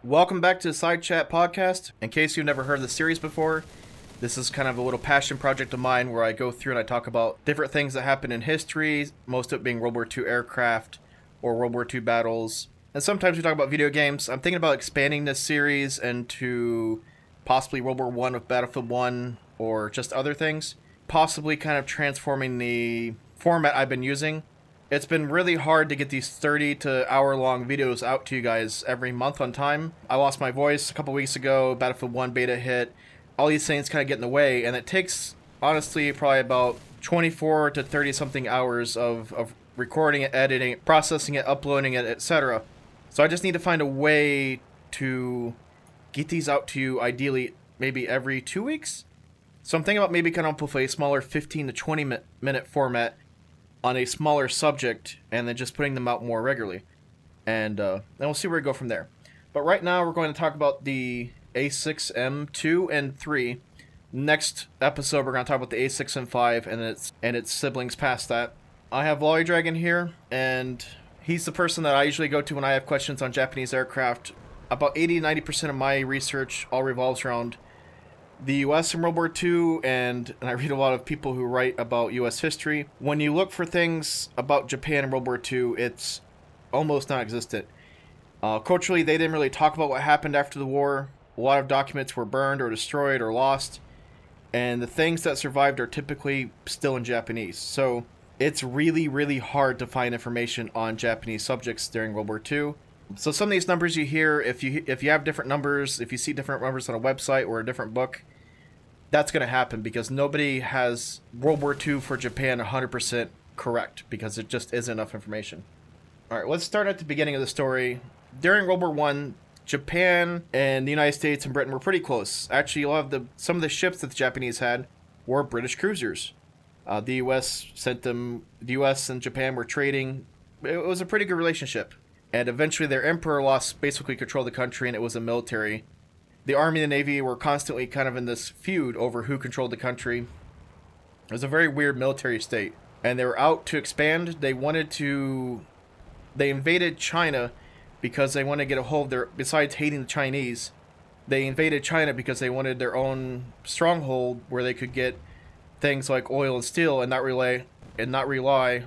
Welcome back to the Side Chat Podcast. In case you've never heard of the series before, this is kind of a little passion project of mine where I go through and I talk about different things that happened in history, most of it being World War II aircraft or World War II battles. And sometimes we talk about video games. I'm thinking about expanding this series into possibly World War I with Battlefield 1 or just other things. Possibly kind of transforming the format I've been using. It's been really hard to get these 30 to hour long videos out to you guys every month on time. I lost my voice a couple weeks ago, Battlefield 1 beta hit. All these things kind of get in the way, and it takes, honestly, probably about 24 to 30 something hours of recording it, editing it, processing it, uploading it, etc. So I just need to find a way to get these out to you, ideally maybe every 2 weeks. So I'm thinking about maybe kind of with a smaller 15 to 20 minute format on a smaller subject, and then just putting them out more regularly. And then we'll see where we go from there. But right now we're going to talk about the A6M2 and 3. Next episode we're going to talk about the A6M5 and its siblings past that. I have Loli Dragon here, and he's the person that I usually go to when I have questions on Japanese aircraft. About 80-90% of my research all revolves around the U.S. in World War II, and I read a lot of people who write about U.S. history. When you look for things about Japan in World War II, it's almost non-existent. Culturally, they didn't really talk about what happened after the war. A lot of documents were burned or destroyed or lost, and the things that survived are typically still in Japanese. So it's really, really hard to find information on Japanese subjects during World War II. So some of these numbers you hear, if you have different numbers, if you see different numbers on a website or a different book, that's going to happen because nobody has World War II for Japan 100% correct because it just isn't enough information. All right, let's start at the beginning of the story. During World War I, Japan and the United States and Britain were pretty close. Actually, some of the ships that the Japanese had were British cruisers. The U.S. and Japan were trading. It was a pretty good relationship. And eventually their emperor lost basically control of the country, and it was a military. The Army and the Navy were constantly kind of in this feud over who controlled the country. It was a very weird military state. And they were out to expand. They invaded China because they wanted to get a hold of besides hating the Chinese, they invaded China because they wanted their own stronghold where they could get things like oil and steel and not rely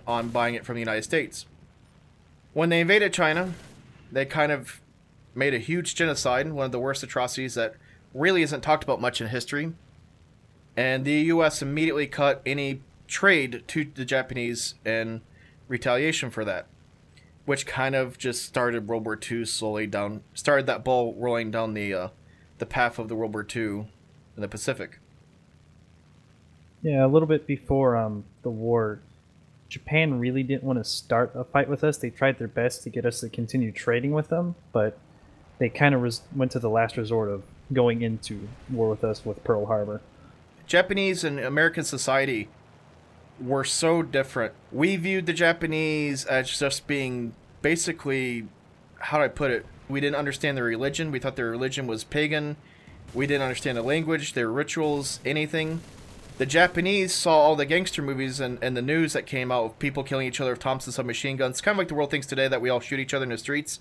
on buying it from the United States. When they invaded China, they kind of made a huge genocide, one of the worst atrocities that really isn't talked about much in history. And the U.S. immediately cut any trade to the Japanese in retaliation for that, which kind of just started World War II started that ball rolling down the path of the World War II in the Pacific. Yeah, a little bit before the war, Japan really didn't want to start a fight with us. They tried their best to get us to continue trading with them, but they kind of went to the last resort of going into war with us with Pearl Harbor. Japanese and American society were so different. We viewed the Japanese as just being basically, how do I put it? We didn't understand their religion. We thought their religion was pagan. We didn't understand the language, their rituals, anything. The Japanese saw all the gangster movies and the news that came out of people killing each other with Thompson submachine guns. Kind of like the world thinks today that we all shoot each other in the streets.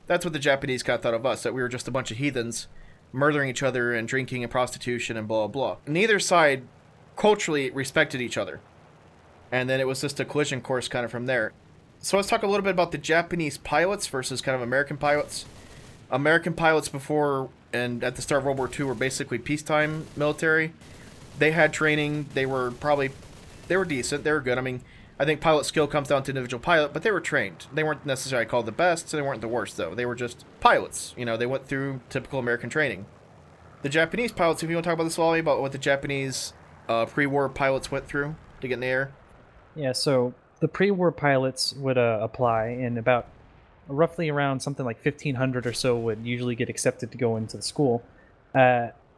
That's what the Japanese kind of thought of us, that we were just a bunch of heathens murdering each other and drinking and prostitution and blah, blah. Neither side culturally respected each other. And then it was just a collision course kind of from there. So let's talk a little bit about the Japanese pilots versus kind of American pilots. American pilots before and at the start of World War II were basically peacetime military. They had training. They were decent. They were good. I mean, I think pilot skill comes down to individual pilot, but they were trained. They weren't necessarily called the best, so they weren't the worst, though. They were just pilots. You know, they went through typical American training. The Japanese pilots, if you want to talk about this, Lolly, about what the Japanese pre-war pilots went through to get in the air. Yeah, so the pre-war pilots would apply, and about roughly around something like 1,500 or so would usually get accepted to go into the school.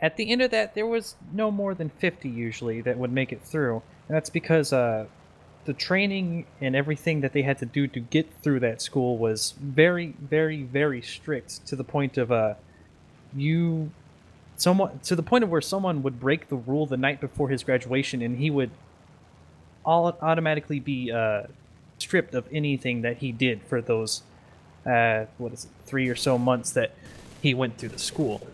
At the end of that, there was no more than 50 usually that would make it through. And that's because the training and everything that they had to do to get through that school was very, very, very strict to the point of where someone would break the rule the night before his graduation and he would automatically be stripped of anything that he did for those 3 or so months that he went through the school.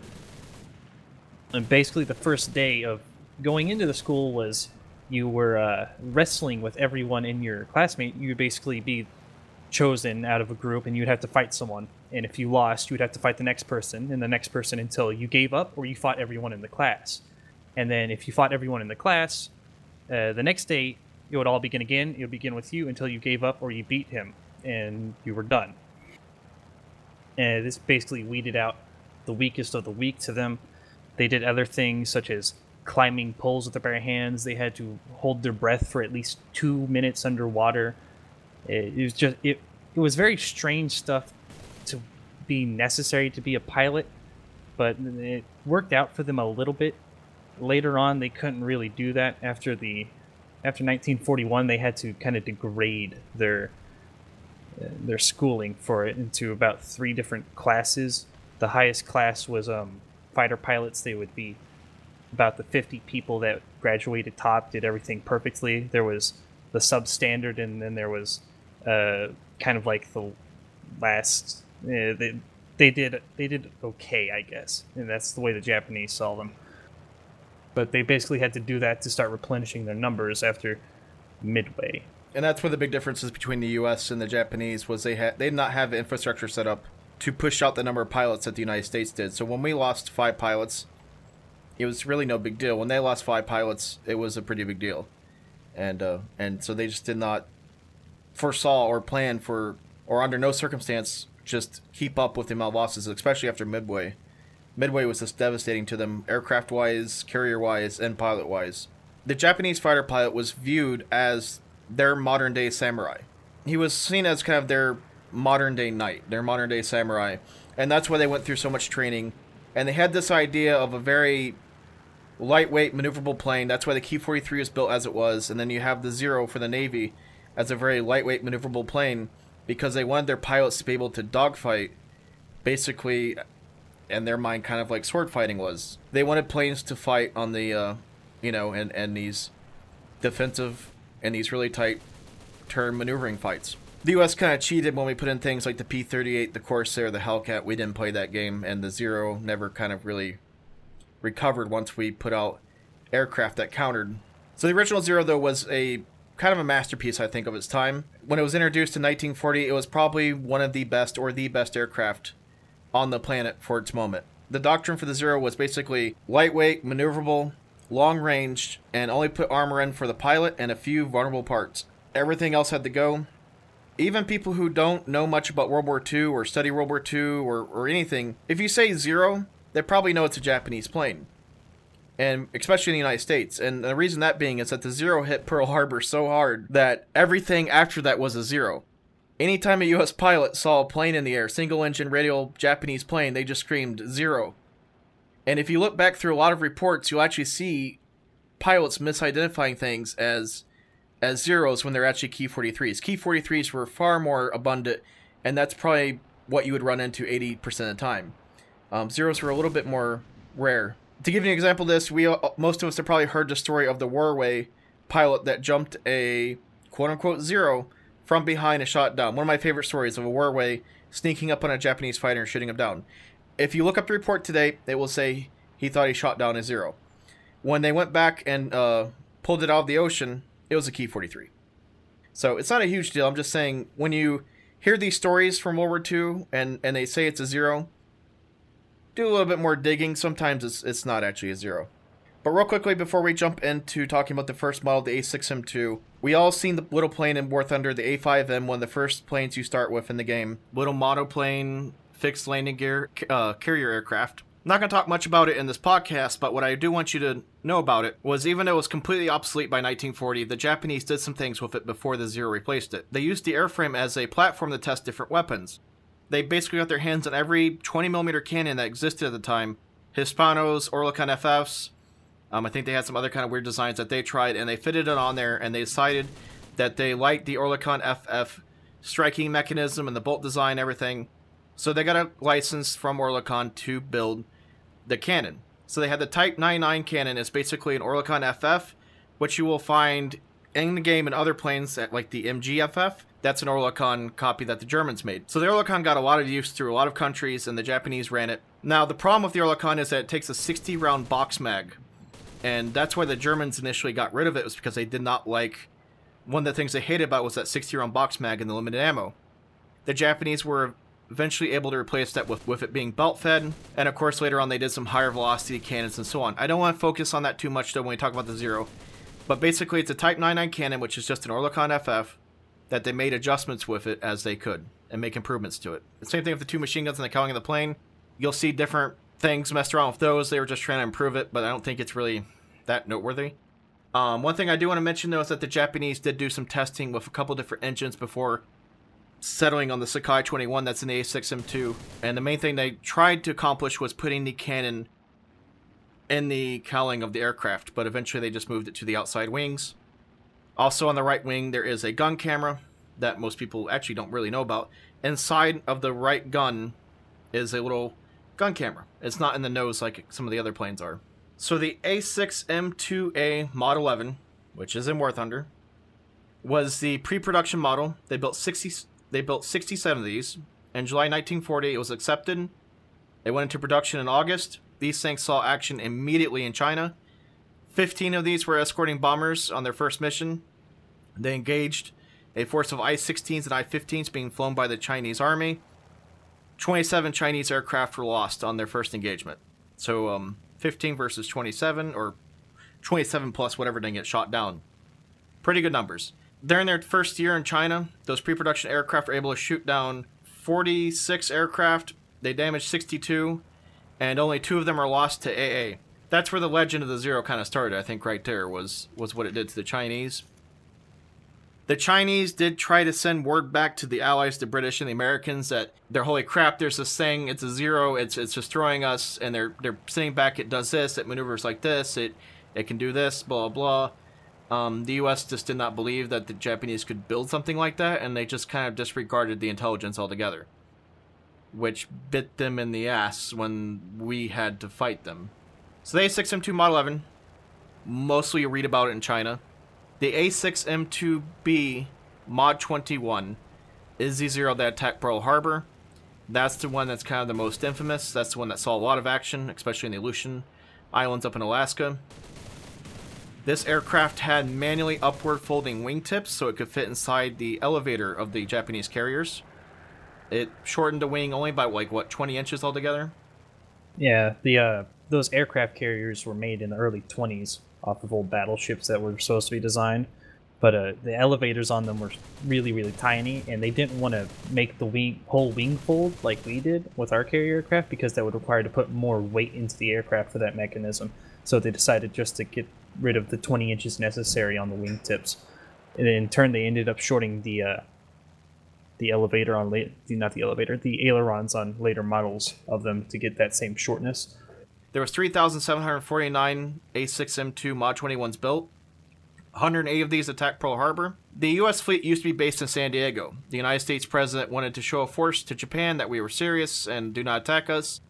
And basically the first day of going into the school was you were wrestling with everyone in your classmate. You would basically be chosen out of a group, and you'd have to fight someone. And if you lost, you would have to fight the next person and the next person until you gave up or you fought everyone in the class. And then if you fought everyone in the class, the next day it would all begin again. It would begin with you until you gave up or you beat him, and you were done. And this basically weeded out the weakest of the weak to them. They did other things such as climbing poles with their bare hands. They had to hold their breath for at least 2 minutes underwater. It was very strange stuff to be necessary to be a pilot, but it worked out for them a little bit. Later on, they couldn't really do that. After 1941, they had to kind of degrade their schooling for it into about 3 different classes. The highest class was fighter pilots. They would be about the 50 people that graduated top, did everything perfectly. There was the substandard, and then there was kind of like the last. They did okay, I guess, and that's the way the Japanese saw them. But they basically had to do that to start replenishing their numbers after Midway. And that's one of the big differences between the U.S. and the Japanese was they did not have infrastructure set up to push out the number of pilots that the United States did. So when we lost 5 pilots, it was really no big deal. When they lost 5 pilots, it was a pretty big deal. And so they just did not foresaw or plan for, or under no circumstance, just keep up with the amount of losses, especially after Midway. Midway was just devastating to them, aircraft-wise, carrier-wise, and pilot-wise. The Japanese fighter pilot was viewed as their modern-day samurai. He was seen as kind of their modern-day knight, their modern-day samurai, and that's why they went through so much training. And they had this idea of a very lightweight, maneuverable plane. That's why the Ki-43 was built as it was, and then you have the Zero for the Navy as a very lightweight, maneuverable plane, because they wanted their pilots to be able to dogfight, basically, in their mind, kind of like sword fighting was. They wanted planes to fight on the, and these defensive and these really tight turn maneuvering fights. The U.S. kind of cheated when we put in things like the P-38, the Corsair, the Hellcat. We didn't play that game, and the Zero never kind of really recovered once we put out aircraft that countered. So the original Zero, though, was a kind of a masterpiece, I think, of its time. When it was introduced in 1940, it was probably one of the best or the best aircraft on the planet for its moment. The doctrine for the Zero was basically lightweight, maneuverable, long range, and only put armor in for the pilot and a few vulnerable parts. Everything else had to go. Even people who don't know much about World War II or study World War II or anything, if you say Zero, they probably know it's a Japanese plane. And especially in the United States. And the reason that being is that the Zero hit Pearl Harbor so hard that everything after that was a Zero. Anytime a U.S. pilot saw a plane in the air, single-engine radial Japanese plane, they just screamed Zero. And if you look back through a lot of reports, you'll actually see pilots misidentifying things as Zeros when they're actually Ki-43s. Ki-43s were far more abundant, and that's probably what you would run into 80% of the time. Zeros were a little bit more rare. To give you an example of this, most of us have probably heard the story of the Warway pilot that jumped a quote-unquote Zero from behind and shot down. One of my favorite stories of a Warway sneaking up on a Japanese fighter and shooting him down. If you look up the report today, it will say he thought he shot down a Zero. When they went back and pulled it out of the ocean, it was a Ki-43. So it's not a huge deal. I'm just saying, when you hear these stories from World War II and they say it's a Zero, do a little bit more digging. Sometimes it's not actually a Zero. But real quickly, before we jump into talking about the first model, the A6M2, we all seen the little plane in War Thunder, the A5M, one of the first planes you start with in the game. Little monoplane, fixed landing gear, carrier aircraft. I'm not going to talk much about it in this podcast, but what I do want you to know about it was, even though it was completely obsolete by 1940, the Japanese did some things with it before the Zero replaced it. They used the airframe as a platform to test different weapons. They basically got their hands on every 20mm cannon that existed at the time. Hispanos, Oerlikon FFs. I think they had some other kind of weird designs that they tried, and they fitted it on there, and they decided that they liked the Oerlikon FF striking mechanism and the bolt design, everything. So they got a license from Oerlikon to build the cannon. So they had the Type 99 cannon. It's basically an Oerlikon FF, which you will find in the game and other planes, like the MGFF. That's an Oerlikon copy that the Germans made. So the Oerlikon got a lot of use through a lot of countries, and the Japanese ran it. Now, the problem with the Oerlikon is that it takes a 60-round box mag, and that's why the Germans initially got rid of it, was because they did not like... One of the things they hated about was that 60-round box mag and the limited ammo. The Japanese were eventually able to replace that with it being belt-fed, and of course later on they did some higher velocity cannons and so on. I don't want to focus on that too much though when we talk about the Zero, but basically it's a Type 99 cannon, which is just an Oerlikon FF, that they made adjustments with it as they could, and make improvements to it. The same thing with the 2 machine guns and the cowling of the plane. You'll see different things messed around with those. They were just trying to improve it, but I don't think it's really that noteworthy. One thing I do want to mention though is that the Japanese did do some testing with a couple different engines before settling on the Sakai 21 that's in the A6M2, and the main thing they tried to accomplish was putting the cannon in the cowling of the aircraft, but eventually they just moved it to the outside wings. Also on the right wing there is a gun camera that most people actually don't really know about. Inside of the right gun is a little gun camera. It's not in the nose like some of the other planes are. So the A6M2A Mod 11, which is in War Thunder, was the pre-production model. They built 67 of these. In July 1940, it was accepted. They went into production in August. These things saw action immediately in China. 15 of these were escorting bombers on their first mission. They engaged a force of I-16s and I-15s being flown by the Chinese army. 27 Chinese aircraft were lost on their first engagement. So 15 versus 27, or 27 plus whatever didn't get shot down. Pretty good numbers. During their first year in China, those pre-production aircraft were able to shoot down 46 aircraft. They damaged 62, and only 2 of them are lost to AA. That's where the legend of the Zero kind of started, I think, right there, was what it did to the Chinese. The Chinese did try to send word back to the Allies, the British and the Americans, that they're holy crap, there's this thing, it's a Zero, it's destroying us, and they're sending back, it does this, it maneuvers like this, it can do this, blah, blah. The US just did not believe that the Japanese could build something like that, and they just kind of disregarded the intelligence altogether, which bit them in the ass when we had to fight them. So the A6M2 Mod 11, mostly you read about it in China. The A6M2B Mod 21 is the Zero that attacked Pearl Harbor. That's the one that's kind of the most infamous. That's the one that saw a lot of action, especially in the Aleutian Islands up in Alaska. This aircraft had manually upward folding wingtips so it could fit inside the elevator of the Japanese carriers. It shortened the wing only by like, what, 20 inches altogether? Yeah, those aircraft carriers were made in the early 20s off of old battleships that were supposed to be designed. But the elevators on them were really, really tiny, and they didn't want to make the whole wing fold like we did with our carrier aircraft, because that would require to put more weight into the aircraft for that mechanism. So they decided just to get rid of the 20 inches necessary on the wingtips. And in turn, they ended up shorting the elevator on the ailerons on later models of them to get that same shortness. There was 3,749 A6M2 Mod 21s built. 108 of these attacked Pearl Harbor. The U.S. fleet used to be based in San Diego. The United States president wanted to show a force to Japan that we were serious and do not attack us.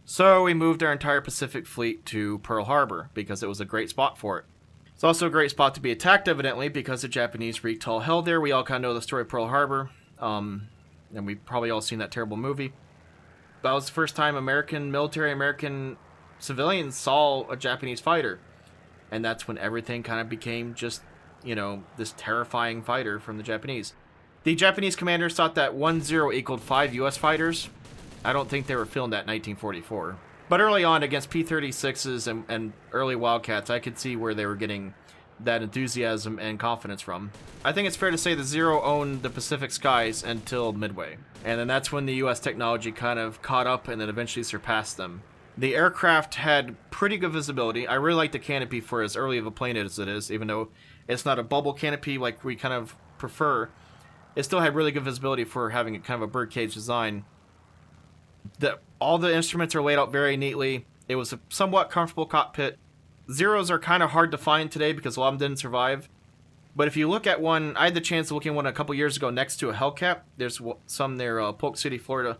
So we moved our entire Pacific fleet to Pearl Harbor because it was a great spot for it. It's also a great spot to be attacked, evidently, because the Japanese wreaked all hell there. We all kind of know the story of Pearl Harbor. And we've probably all seen that terrible movie. That was the first time American civilians saw a Japanese fighter. And that's when everything kind of became just, you know, this terrifying fighter from the Japanese. The Japanese commanders thought that 1-0 equaled 5 U.S. fighters. I don't think they were feeling that in 1944. But early on, against P-36s and early Wildcats, I could see where they were getting that enthusiasm and confidence from. I think it's fair to say the Zero owned the Pacific skies until Midway. And then that's when the U.S. technology kind of caught up and then eventually surpassed them. The aircraft had pretty good visibility. I really like the canopy for as early of a plane as it is, even though it's not a bubble canopy like we kind of prefer. It still had really good visibility for having a kind of a birdcage design. All the instruments are laid out very neatly. It was a somewhat comfortable cockpit. Zeros are kind of hard to find today because a lot of them didn't survive. But if you look at one, I had the chance to look at one a couple years ago next to a Hellcat. There's some near Polk City, Florida.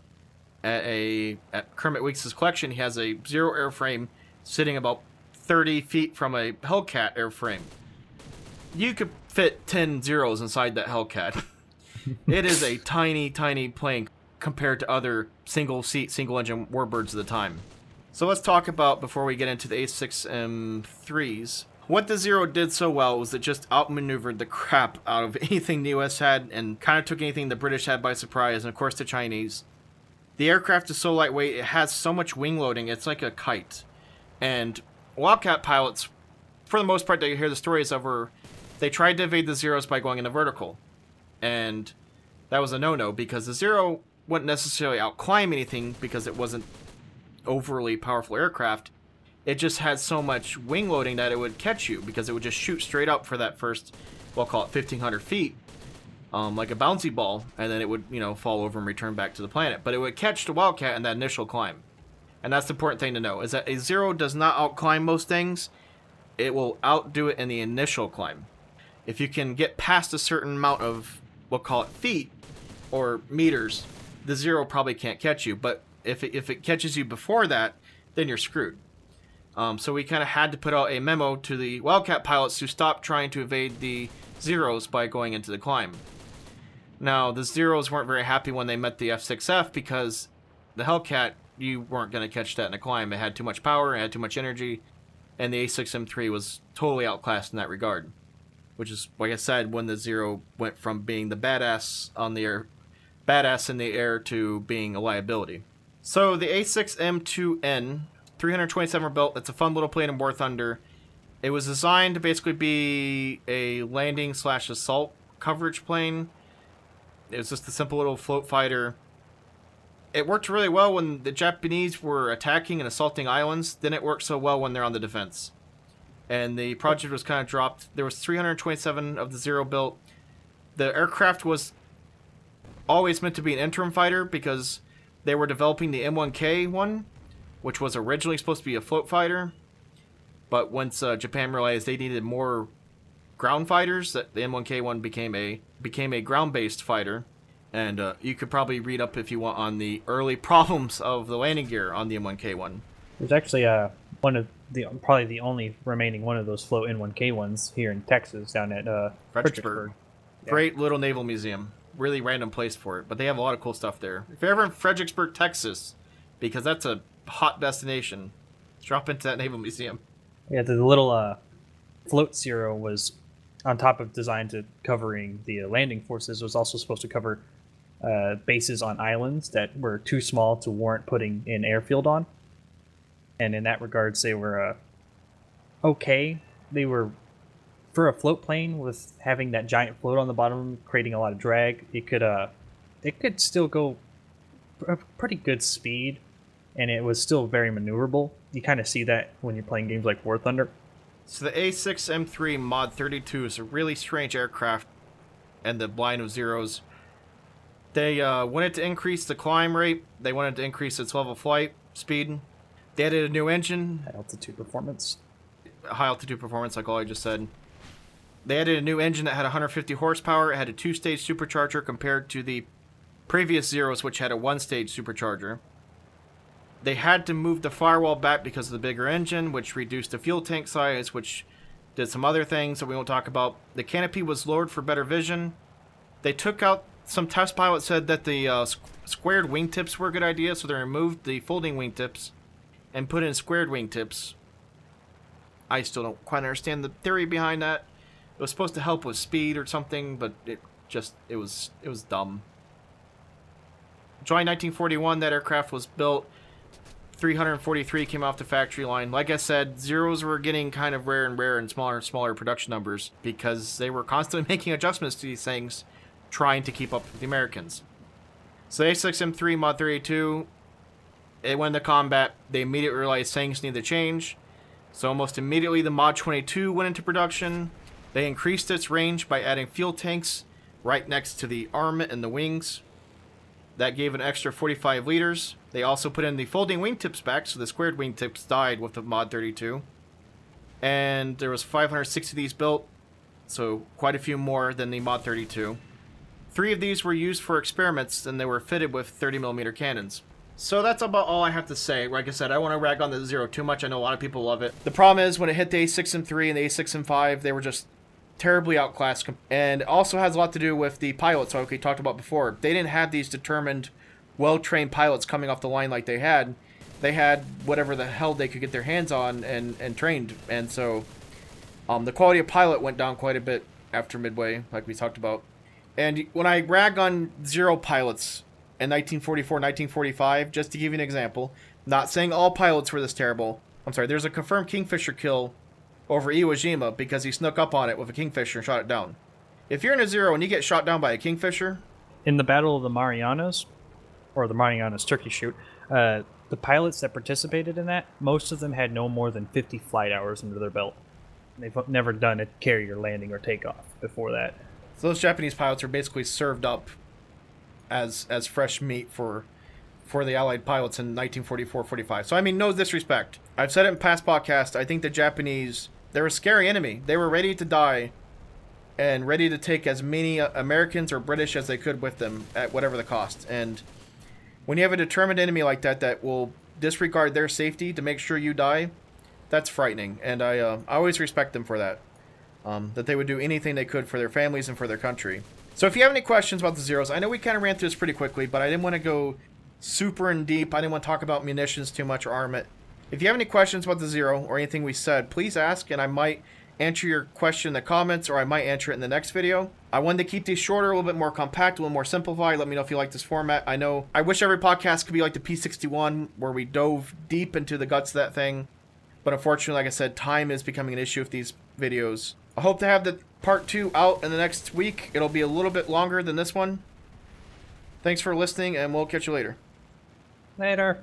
At Kermit Weeks' collection, he has a Zero airframe sitting about 30 feet from a Hellcat airframe. You could fit 10 Zeros inside that Hellcat. It is a tiny, tiny plane compared to other single-seat, single-engine warbirds of the time. So let's talk about, before we get into the A6M3s, what the Zero did so well was it just outmaneuvered the crap out of anything the US had and kind of took anything the British had by surprise, and of course the Chinese. The aircraft is so lightweight, it has so much wing loading, it's like a kite. And Wildcat pilots, for the most part that you hear the stories of, were they tried to evade the Zeros by going into vertical. And that was a no-no, because the Zero wouldn't necessarily outclimb anything because it wasn't overly powerful aircraft. It just had so much wing loading that it would catch you, because it would just shoot straight up for that first, we'll call it 1,500 feet, like a bouncy ball, and then it would, you know, fall over and return back to the planet. But it would catch the Wildcat in that initial climb. And that's the important thing to know, is that a Zero does not outclimb most things. It will outdo it in the initial climb. If you can get past a certain amount of, we'll call it feet, or meters, the Zero probably can't catch you. But if it catches you before that, then you're screwed. So we kind of had to put out a memo to the Wildcat pilots to stop trying to evade the Zeros by going into the climb. Now, the Zeros weren't very happy when they met the F6F, because the Hellcat, you weren't going to catch that in a climb. It had too much power, it had too much energy, and the A6M3 was totally outclassed in that regard. Which is, like I said, when the Zero went from being the badass in the air to being a liability. So the A6M2N, 327 built. It's a fun little plane in War Thunder. It was designed to basically be a landing / assault coverage plane. It was just a simple little float fighter. It worked really well when the Japanese were attacking and assaulting islands. Then it worked so well when they're on the defense. And the project was kind of dropped. There was 327 of the Zero built. The aircraft was always meant to be an interim fighter, because they were developing the M1K one, which was originally supposed to be a float fighter. But once Japan realized they needed more ground fighters, that the M1K one became a ground-based fighter. And you could probably read up, if you want, on the early problems of the landing gear on the M1K one. There's actually probably the only remaining one of those float N1K ones here in Texas, down at Fredericksburg. Yeah. Great little naval museum. Really random place for it, but they have a lot of cool stuff there. If you're ever in Fredericksburg, Texas, because that's a hot destination, drop into that naval museum. Yeah, the little float Zero was, on top of designed to covering the landing forces, was also supposed to cover bases on islands that were too small to warrant putting an airfield on. And in that regards, they were okay. They were, for a float plane with having that giant float on the bottom, creating a lot of drag. It could still go a pretty good speed, and it was still very maneuverable. You kind of see that when you're playing games like War Thunder. So the A6M3 Mod 32 is a really strange aircraft, and the line of Zeros. They wanted to increase the climb rate. They wanted to increase its level flight speed. They added a new engine. High altitude performance, like all I just said. They added a new engine that had 150 horsepower. It had a 2-stage supercharger compared to the previous Zeros, which had a 1-stage supercharger. They had to move the firewall back because of the bigger engine, which reduced the fuel tank size, which did some other things that we won't talk about. The canopy was lowered for better vision. They took out, some test pilots said that the squared wingtips were a good idea, so they removed the folding wingtips and put in squared wingtips. I still don't quite understand the theory behind that. It was supposed to help with speed or something, but it was dumb. July 1941, that aircraft was built. 343 came off the factory line. Like I said, Zeros were getting kind of rare and smaller and smaller production numbers, because they were constantly making adjustments to these things, trying to keep up with the Americans. So the A6M3 Mod 32, it went into combat. They immediately realized things needed to change. So almost immediately the Mod 22 went into production. They increased its range by adding fuel tanks right next to the armament and the wings. That gave an extra 45 liters. They also put in the folding wingtips back, so the squared wingtips died with the Mod 32. And there was 560 of these built, so quite a few more than the Mod 32. 3 of these were used for experiments, and they were fitted with 30mm cannons. So that's about all I have to say. Like I said, I don't want to rag on the Zero too much. I know a lot of people love it. The problem is, when it hit the A6M3 and the A6M5, they were just terribly outclassed, and also has a lot to do with the pilots, like we talked about before. They didn't have these determined, well-trained pilots coming off the line like they had. They had whatever the hell they could get their hands on and trained, and so the quality of pilot went down quite a bit after Midway, like we talked about. And when I rag on Zero pilots in 1944, 1945, just to give you an example, not saying all pilots were this terrible. I'm sorry, there's a confirmed Kingfisher kill over Iwo Jima because he snuck up on it with a Kingfisher and shot it down. If you're in a Zero and you get shot down by a Kingfisher... In the Battle of the Marianas, or the Marianas Turkey Shoot, the pilots that participated in that, most of them had no more than 50 flight hours under their belt. They've never done a carrier landing or takeoff before that. So those Japanese pilots are basically served up as fresh meat for the Allied pilots in 1944-45. So, I mean, no disrespect. I've said it in past podcasts. I think the Japanese, they were a scary enemy. They were ready to die and ready to take as many Americans or British as they could with them at whatever the cost. And when you have a determined enemy like that that will disregard their safety to make sure you die, that's frightening. And I always respect them for that. That they would do anything they could for their families and for their country. So if you have any questions about the Zeros, I know we kind of ran through this pretty quickly, but I didn't want to go super in deep. I didn't want to talk about munitions too much or armament. If you have any questions about the Zero or anything we said, please ask, and I might answer your question in the comments, or I might answer it in the next video. I wanted to keep these shorter, a little bit more compact, a little more simplified. Let me know if you like this format. I wish every podcast could be like the P61, where we dove deep into the guts of that thing. But unfortunately, like I said, time is becoming an issue with these videos. I hope to have the part 2 out in the next week. It'll be a little bit longer than this one. Thanks for listening, and we'll catch you later. Later.